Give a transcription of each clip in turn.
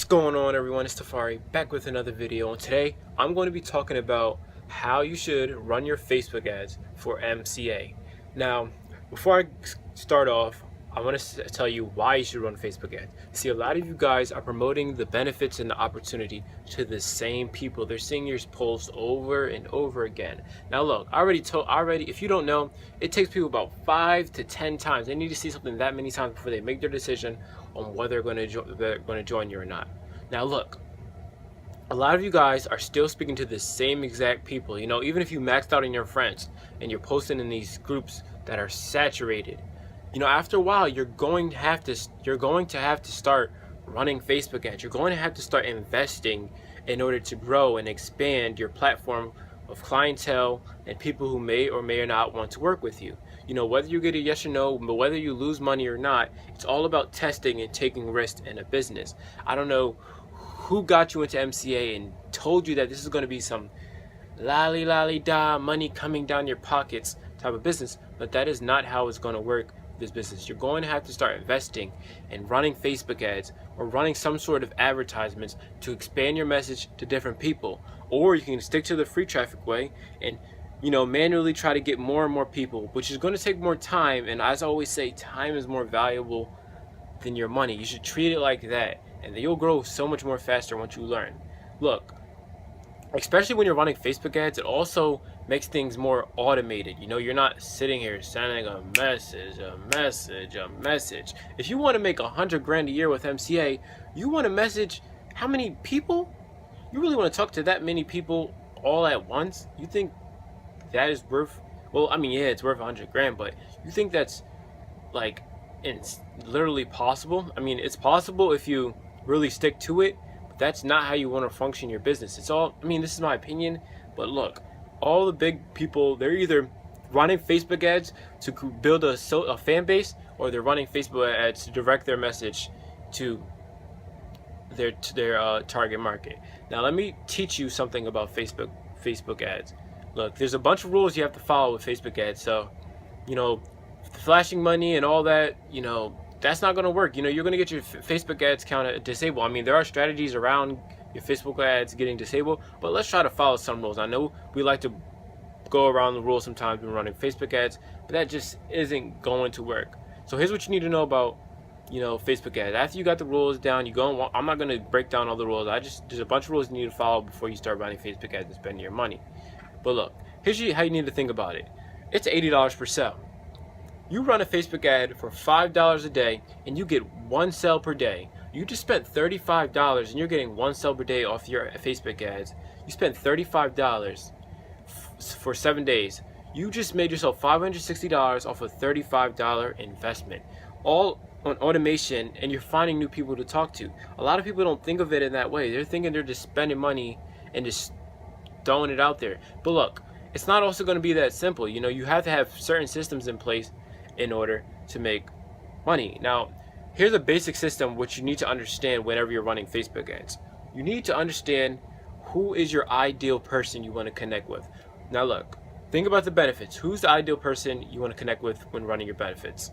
going on, everyone? It's Tafari back with another video, and today I'm going to be talking about how you should run your Facebook ads for MCA. Now, before I start off, I want to tell you why you should run Facebook ads. See, a lot of you guys are promoting the benefits and the opportunity to the same people. They're seeing your posts over and over again. Now look, I already, if you don't know, it takes people about 5 to 10 times. They need to see something that many times before they make their decision on whether they're going to join you or not. Now look, a lot of you guys are still speaking to the same exact people. You know, even if you maxed out on your friends and you're posting in these groups that are saturated, you know, after a while you're going to have to start running Facebook ads. You're going to have to start investing in order to grow and expand your platform of clientele and people who may or may not want to work with you. You know, whether you get a yes or no, but whether you lose money or not, it's all about testing and taking risks in a business. I don't know who got you into MCA and told you that this is going to be some lolly-da money coming down your pockets type of business, but that is not how it's going to work. This business, you're going to have to start investing and running Facebook ads or running some sort of advertisements to expand your message to different people, or you can stick to the free traffic way and, you know, manually try to get more and more people, which is going to take more time. And as I always say, time is more valuable than your money. You should treat it like that, and then you'll grow so much more faster once you learn. Look, especially when you're running Facebook ads, it also makes things more automated. You know, you're not sitting here sending a message. If you want to make $100,000 a year with MCA, you want to message how many people? You really want to talk to that many people all at once? You think that is worth, well, I mean, yeah, it's worth $100,000, but you think that's like, it's literally possible? I mean, it's possible if you really stick to it. That's not how you want to function your business. It's all, I mean, this is my opinion, but look, all the big people, they're either running Facebook ads to build a fan base, or they're running Facebook ads to direct their message to their target market. Now let me teach you something about Facebook ads. Look, there's a bunch of rules you have to follow with Facebook ads. So, you know, flashing money and all that, you know, that's not going to work. You know, you're going to get your Facebook ads count disabled. I mean, there are strategies around your Facebook ads getting disabled, but let's try to follow some rules. I know we like to go around the rules sometimes when running Facebook ads, but that just isn't going to work. So here's what you need to know about, you know, Facebook ads. After you got the rules down, I'm not going to break down all the rules. There's a bunch of rules you need to follow before you start running Facebook ads and spending your money. But look, here's how you need to think about it. It's $80 per sale. You run a Facebook ad for $5 a day and you get 1 sale per day. You just spent $35 and you're getting 1 sale per day off your Facebook ads. You spent $35 for 7 days. You just made yourself $560 off a $35 investment, all on automation, and you're finding new people to talk to. A lot of people don't think of it in that way. They're thinking they're just spending money and just throwing it out there. But look, it's not also going to be that simple. You know, you have to have certain systems in place in order to make money. Now, here's a basic system which you need to understand whenever you're running Facebook ads. You need to understand who is your ideal person you want to connect with. Now look, think about the benefits. Who's the ideal person you want to connect with when running your benefits?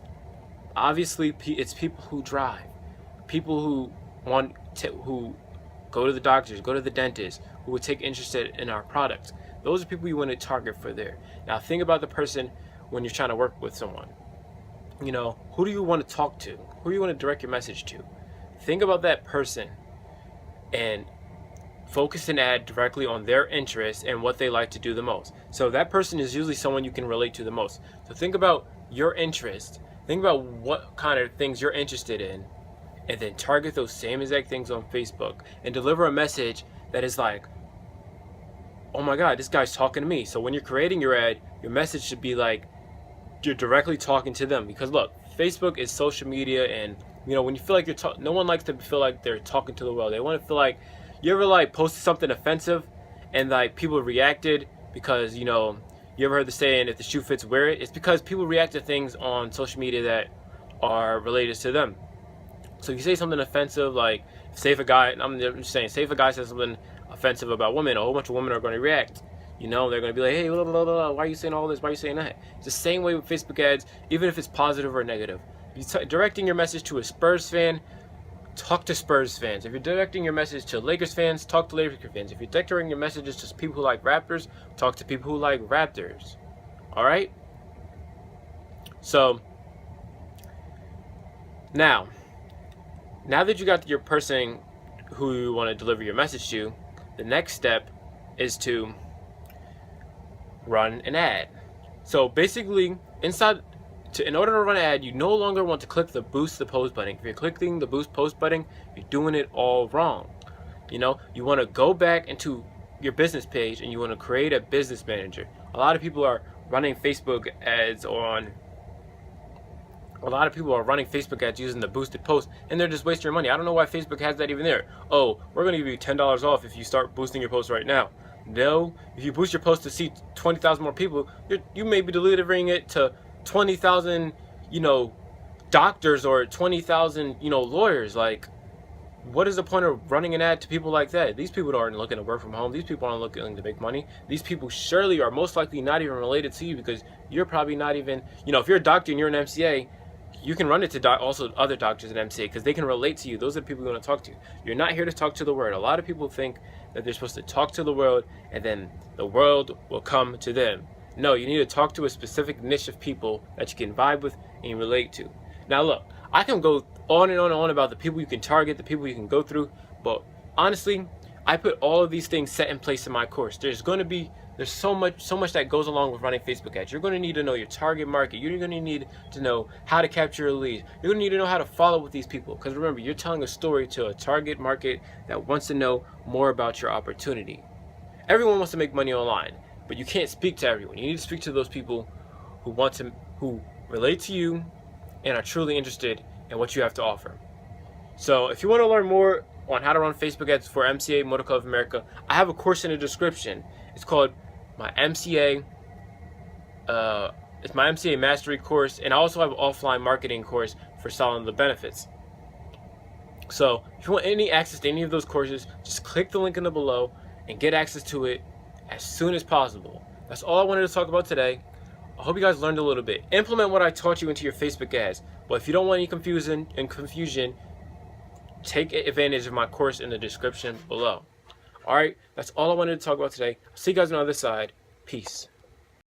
Obviously, it's people who drive, people who who go to the doctors, go to the dentist, who would take interest in our product. Those are people you want to target for there. Now think about the person when you're trying to work with someone. You know, who do you want to talk to? Who do you want to direct your message to? Think about that person and focus an ad directly on their interests and what they like to do the most. So that person is usually someone you can relate to the most. So think about your interest. Think about what kind of things you're interested in, and then target those same exact things on Facebook and deliver a message that is like, oh my God, this guy's talking to me. So when you're creating your ad, your message should be like, you're directly talking to them. Because look, Facebook is social media, and you know, when you feel like no one likes to feel like they're talking to the world. They want to feel like, you ever like posted something offensive and like people reacted because, you know, you ever heard the saying, if the shoe fits, wear it? It's because people react to things on social media that are related to them. So if you say something offensive, like say if a guy, I'm just saying, say if a guy says something offensive about women, a whole bunch of women are going to react. You know, they're going to be like, hey, blah, blah, blah, blah, why are you saying all this? Why are you saying that? It's the same way with Facebook ads, even if it's positive or negative. You're directing your message to a Spurs fan, talk to Spurs fans. If you're directing your message to Lakers fans, talk to Lakers fans. If you're directing your messages to people who like Raptors, talk to people who like Raptors. All right? So, now that you got your person who you want to deliver your message to, the next step is to run an ad. So basically, in order to run an ad, you no longer want to click the boost the post button. If you're clicking the boost post button, you're doing it all wrong. You want to go back into your business page and you want to create a business manager. A lot of people are running Facebook ads using the boosted post, and they're just wasting your money. I don't know why Facebook has that even there. Oh, we're going to give you $10 off if you start boosting your post right now. No, if you boost your post to see 20,000 more people, you may be delivering it to 20,000, doctors or 20,000, lawyers. Like, what is the point of running an ad to people like that? These people aren't looking to work from home. These people aren't looking to make money. These people surely are most likely not even related to you, because you're probably not even, if you're a doctor and you're an MCA, you can run it to also other doctors at MCA because they can relate to you. Those are the people you want to talk to. You're not here to talk to the world. A lot of people think that they're supposed to talk to the world and then the world will come to them. No, you need to talk to a specific niche of people that you can vibe with and relate to. Now look, I can go on and on and on about the people you can target, the people you can go through, but honestly, I put all of these things set in place in my course. There's so much that goes along with running Facebook ads. You're going to need to know your target market. You're going to need to know how to capture a lead. You're going to need to know how to follow with these people. Because remember, you're telling a story to a target market that wants to know more about your opportunity. Everyone wants to make money online, but you can't speak to everyone. You need to speak to those people who relate to you and are truly interested in what you have to offer. So if you want to learn more on how to run Facebook ads for MCA Motor Club of America, I have a course in the description. It's called my MCA. It's my MCA Mastery course, and I also have an offline marketing course for selling the benefits. So if you want any access to any of those courses, just click the link in the below and get access to it as soon as possible. That's all I wanted to talk about today. I hope you guys learned a little bit. Implement what I taught you into your Facebook ads. But if you don't want any confusion, take advantage of my course in the description below. Alright, that's all I wanted to talk about today. I'll see you guys on the other side. Peace.